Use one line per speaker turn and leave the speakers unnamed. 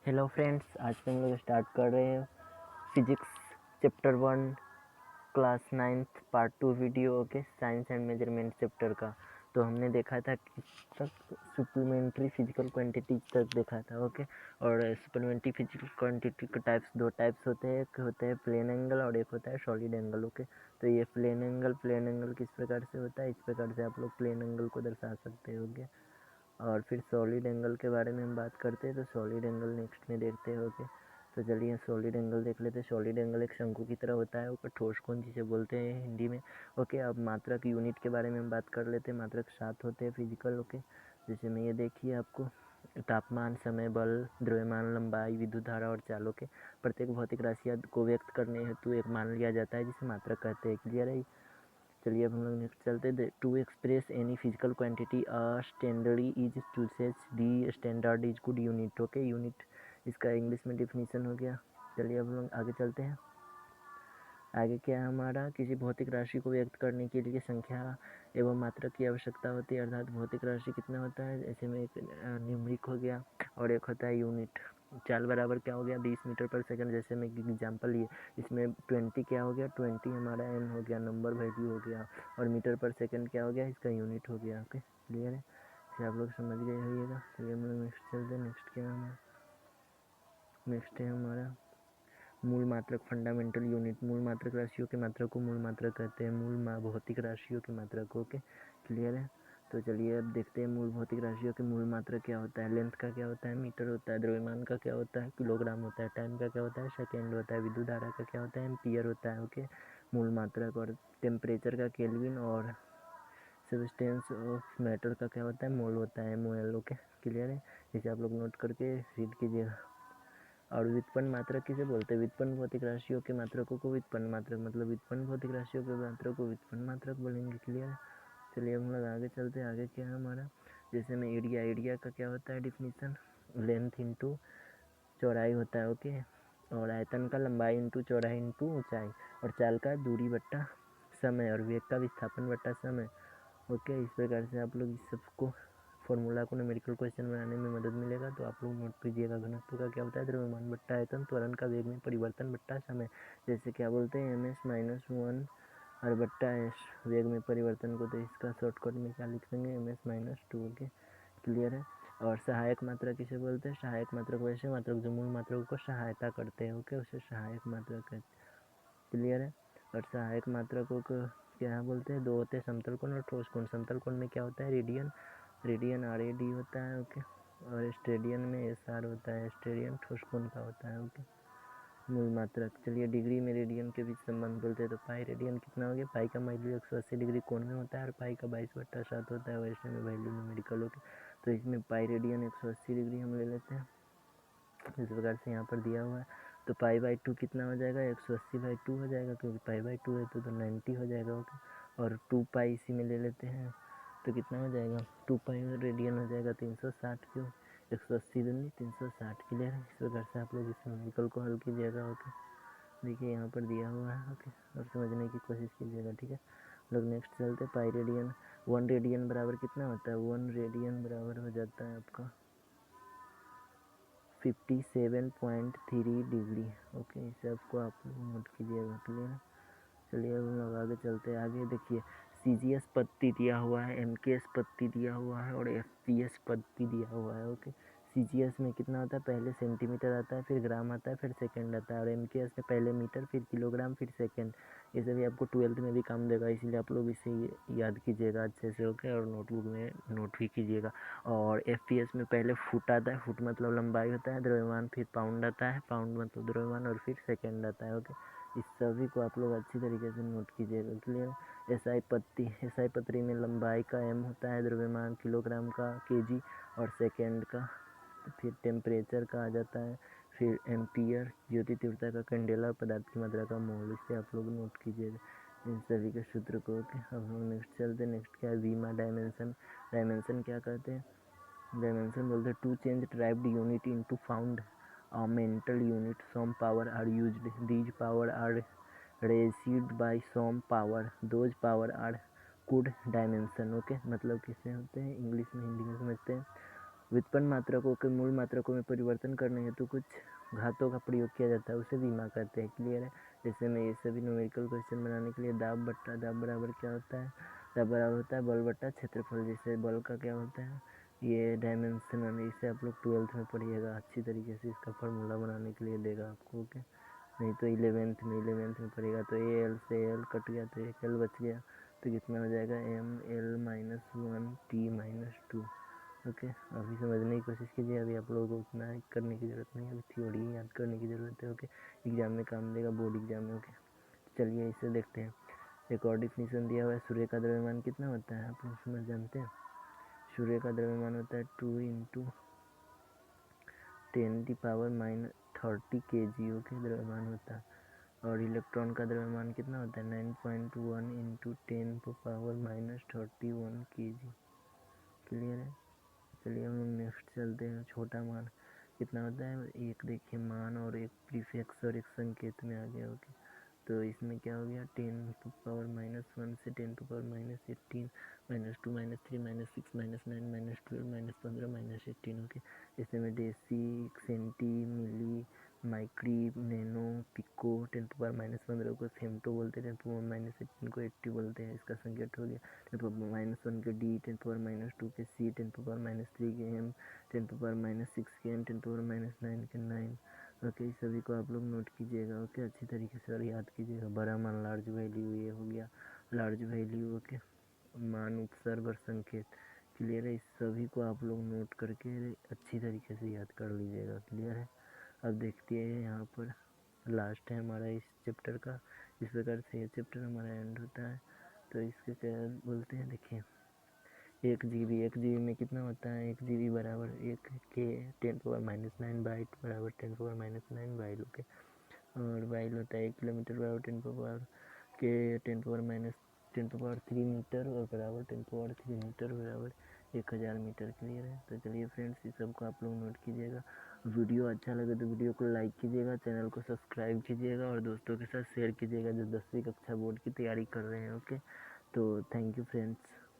Hello friends, आज से हम लोग स्टार्ट कर रहे हैं physics chapter 1 class 9th part 2 video. Okay, science and measurement chapter का। तो हमने देखा था किस तक सप्लीमेंट्री फिजिकल क्वांटिटी तक देखा था। ओके, और सप्लीमेंट्री फिजिकल क्वांटिटी के दो टाइप्स होते हैं, एक होता है प्लेन एंगल और एक होता है सॉलिड एंगल। ओके, तो ये प्लेन एंगल किस प्रकार से होता है, इस प्रकार से आप लोग प्लेन एंगल को दर्शा सकते हो। ओके, और फिर सॉलिड एंगल के बारे में हम बात करते हैं, तो सॉलिड एंगल नेक्स्ट में देखते हैं। ओके, तो चलिए सॉलिड एंगल देख लेते हैं। सॉलिड एंगल एक शंकु की तरह होता है, ऊपर ठोस कोण जिसे बोलते हैं हिंदी में। ओके, अब मात्रक यूनिट के बारे में हम बात कर लेते हैं। मात्रक 7 होते हैं फिजिकल। ओके, जैसे में ये देखिए, आपको तापमान, समय, बल, द्रव्यमान, लंबाई, विद्युत धारा और चालों के प्रत्येक भौतिक राशि को व्यक्त करने हेतु एक मान लिया जाता है, जिसे मात्रक कहते हैं। क्लियर है? चलिए अब हम लोग नेक्स्ट चलते हैं। To express any physical quantity standard is to the standard is good unit. Okay, unit इसका इंग्लिश में डिफिनीशन हो गया। चलिए अब हम लोग आगे चलते हैं। आगे क्या है हमारा, किसी भौतिक राशि को व्यक्त करने के लिए संख्या एवं मात्रक की आवश्यकता होती है। अर्थात भौतिक राशि कितना होता है, ऐसे में एक न्यूमरिक हो गया और एक होता है यूनिट। चाल बराबर क्या हो गया, 20 मीटर पर सेकंड। जैसे में एग्जांपल लिए, इसमें 20 क्या हो गया, 20 हमारा एम हो गया, नंबर वैल्यू हो गया, और मीटर पर सेकंड क्या हो गया, इसका यूनिट हो गया। ओके, क्लियर है? इसे आप लोग समझ गए होइएगा। चलिए हम लोग नेक्स्ट चलते हैं। नेक्स्ट क्या है हमारा, नेक्स्ट है हमारा मूल मात्रक, फंडामेंटल यूनिट। मूल मात्रक राशियों के मात्रक को मूल मात्रक कहते हैं, भौतिक राशियों के मात्रक। ओके, क्लियर है? तो चलिए अब देखते हैं मूल भौतिक राशियों के मूल मात्रक क्या होता है। लेंथ का क्या होता है, मीटर होता है। द्रव्यमान का क्या होता है, किलोग्राम होता है। टाइम का क्या होता है, सेकेंड होता है। विद्युत धारा का क्या होता है, एम्पियर होता है। ओके, मूल मात्रक। और टेम्परेचर का केल्विन, और सब्सटेंस ऑफ मैटर का क्या होता है, मोल होता है, मोल। ओके, क्लियर है? इसे आप लोग नोट करके रीड कीजिएगा। और व्युत्पन्न मात्रक किसे बोलते हैं, व्युत्पन्न भौतिक राशियों के मात्रकों को व्युत्पन्न मात्रक, मतलब व्युत्पन्न भौतिक राशियों के मात्रक को व्युत्पन्न मात्रक बोलेंगे। क्लियर है? चलिए हम लोग आगे चलते हैं। आगे क्या है हमारा, जैसे में एरिया का क्या होता है डिफिनीशन, लेंथ इंटू चौड़ाई होता है। ओके, और आयतन का लंबाई इंटू चौड़ाई इंटू ऊंचाई, और चाल का दूरी बट्टा समय, और वेग का विस्थापन बट्टा समय। ओके, इस प्रकार से आप लोग इस सबको फॉर्मूला को न्यूमेरिकल क्वेश्चन बनाने में मदद मिलेगा। तो आप लोग नोट कीजिएगा। घनत्व का क्या होता है, द्रव्यमान बट्टा आयतन, त्वरण का वेग में परिवर्तन बट्टा समय। जैसे क्या बोलते हैं, ms-1 और बट्टा एस, वेग में परिवर्तन को, तो इसका शॉर्टकट में क्या लिख देंगे, ms-2। ओके, क्लियर है? और सहायक मात्रक किसे बोलते हैं, सहायक मात्रक वैसे मात्रक जो मूल मात्रकों को सहायता करते हैं। ओके, उसे सहायक मात्रक कहते हैं। क्लियर है? और सहायक मात्रकों को क्या बोलते हैं, दो होते हैं, समतल कोण और ठोस कोण। समतल कोण में क्या होता है, रेडियन RAD होता है। ओके, और स्टेडियन में SR होता है, स्टेडियन ठोस कोण का होता है। ओके, मूल मात्रक। चलिए डिग्री में रेडियन के बीच संबंध बोलते हैं, तो पाई रेडियन कितना हो गया, पाई का वैल्यू 180 डिग्री कोण में होता है, और पाई का 22/7 होता है। वैसे में वैल्यू न्यूमेरिकल। ओके, तो इसमें पाई रेडियन 180 डिग्री हम ले लेते हैं, इस प्रकार से यहाँ पर दिया हुआ है। तो पाई/2 कितना हो जाएगा, 180/2 हो जाएगा, क्योंकि पाई/2 है तो 90 हो जाएगा। ओके, और 2 पाई इसी में ले लेते हैं, तो कितना हो जाएगा, 2 पाई रेडियन हो जाएगा 360, क्यों 180 दूनी 360। क्लियर है? इस प्रकार से आप लोग इस न्यूमेरिकल को हल कीजिएगा। ओके, देखिए यहाँ पर दिया हुआ है। ओके, और समझने की कोशिश कीजिएगा। ठीक है, लोग नेक्स्ट चलते। पाई रेडियन, 1 रेडियन बराबर कितना होता है, 1 रेडियन बराबर हो जाता है आपका 57.3 डिग्री। ओके, इसे आपको आप लोग नोट कीजिएगा। क्लियर है? चलिए अब हम लोग आगे चलते हैं। आगे देखिए, CGS पत्ती दिया हुआ है, MKS पत्ती दिया हुआ है, और FPS पत्ती दिया हुआ है। ओके, CGS में कितना होता है, पहले सेंटीमीटर आता है, फिर ग्राम आता है, फिर सेकंड आता है, और MKS में पहले मीटर, फिर किलोग्राम, फिर सेकंड। ये सभी आपको 12th में भी काम देगा, इसीलिए आप लोग इसे याद कीजिएगा अच्छे से। ओके, और नोटबुक में नोट भी कीजिएगा। और FPS में पहले फुट आता है, फुट मतलब लंबाई होता है, द्रव्यमान, फिर पाउंड आता है, पाउंड मतलब द्रव्यमान, और फिर सेकंड आता है। ओके, इस सभी को आप लोग अच्छी तरीके से नोट कीजिएगा। क्लियर? SI पत्री में लंबाई का M होता है, द्रव्यमान किलोग्राम का kg, और सेकेंड का, फिर टेम्परेचर का आ जाता है, फिर एम्पियर ज्योति तीव्रता का, कैंडेला पदार्थ की मात्रा का मोल। इसे आप लोग नोट कीजिएगा इन सभी के सूत्र को। ओके, अब हम नेक्स्ट चलते हैं। नेक्स्ट क्या है, वीमा डायमेंशन। डायमेंशन क्या कहते हैं, डायमेंशन बोलते हैं to change derived unit into found mental unit. Some power are used. These power are received by some power. Those power are good dimension. Okay, मतलब किससे होते हैं, इंग्लिश में हिंदी में समझते हैं। व्युत्पन्न मात्रकों के मूल मात्रकों में परिवर्तन करने हेतु कुछ घातों का प्रयोग किया जाता है, उसे विमा कहते हैं। क्लियर है। जैसे मैं ये सभी न्यूमेरिकल क्वेश्चन बनाने के लिए दाब बराबर क्या होता है, दाब बराबर होता है बल बट्टा क्षेत्रफल। जैसे बल का क्या होता है, ये डायमेंशनल, इसे आप लोग 12th में पढ़िएगा अच्छी तरीके से, इसका फार्मूला बनाने के लिए देगा आपको। ओके, नहीं तो 11th में पढ़ेगा। तो ए एल से एल कट गया तो एक एल बच गया, तो कितना हो जाएगा m(l-1t-2). ओके, अभी समझने की कोशिश कीजिए, अभी आप लोगों को उतना करने की ज़रूरत नहीं है, अभी थ्योरी ही याद करने की ज़रूरत है। ओके, एग्जाम में काम देगा, बोर्ड एग्जाम में। ओके, चलिए इसे देखते हैं। एक और डिफिनीशन दिया हुआ है, सूर्य का द्रव्यमान कितना होता है, आप लोग समझ जानते हैं। सूर्य का द्रव्यमान होता है 2 × 10⁻30 kg। ओके, द्रव्यमान होता है। और इलेक्ट्रॉन का द्रव्यमान कितना होता है, 9.1 × 10⁻31 kg। क्लियर है। चलिए हम लोग नेक्स्ट चलते हैं। छोटा मान कितना होता है, एक देखिए मान और एक प्रीफिक्स और एक संकेत में आ गया। ओके, तो इसमें क्या हो गया, 10⁻⁻1 से 10⁻18 -2 -3 -6 -9 -12 -15 -18। ओके, इसमें डेसी, सेंटी, मिली, माइक्री, नैनो, पिको, 10⁻15 को फेमटो बोलते हैं, 10⁻18 को 80 बोलते हैं। इसका संकेत हो गया। 10⁻1 के डी, 10⁻2 के सी, 10⁻3 के एम, 10⁻6 के एन, 10⁻9 के 9। ओके, सभी को आप लोग नोट कीजिएगा। ओके, अच्छी तरीके से और याद कीजिएगा। बड़ा मान लार्ज वैल्यू, ये हो गया लार्ज वैल्यू। ओके, मान, उपसर्ग और संकेत। क्लियर है। इस सभी को आप लोग नोट करके अच्छी तरीके से याद कर लीजिएगा। क्लियर है। अब देखते हैं, यहाँ पर लास्ट है हमारा इस चैप्टर का। इस प्रकार से ये चैप्टर हमारा एंड होता है। तो इसके क्या बोलते हैं, देखिए 1 GB में कितना होता है, 1 GB बराबर 1 के 10⁻9 बाइट बराबर 10⁻9 बाइल। ओके, और बाइल होता है 1 किलोमीटर बराबर 10⁻3 मीटर और बराबर 10⁻3 मीटर बराबर 1000 मीटर। क्लियर है। तो चलिए फ्रेंड्स, इस सबको आप लोग नोट कीजिएगा। वीडियो अच्छा लगे तो वीडियो को लाइक कीजिएगा, चैनल को सब्सक्राइब कीजिएगा और दोस्तों के साथ शेयर कीजिएगा जो 10वीं कक्षा बोर्ड की तैयारी कर रहे हैं। ओके, तो थैंक यू फ्रेंड्स।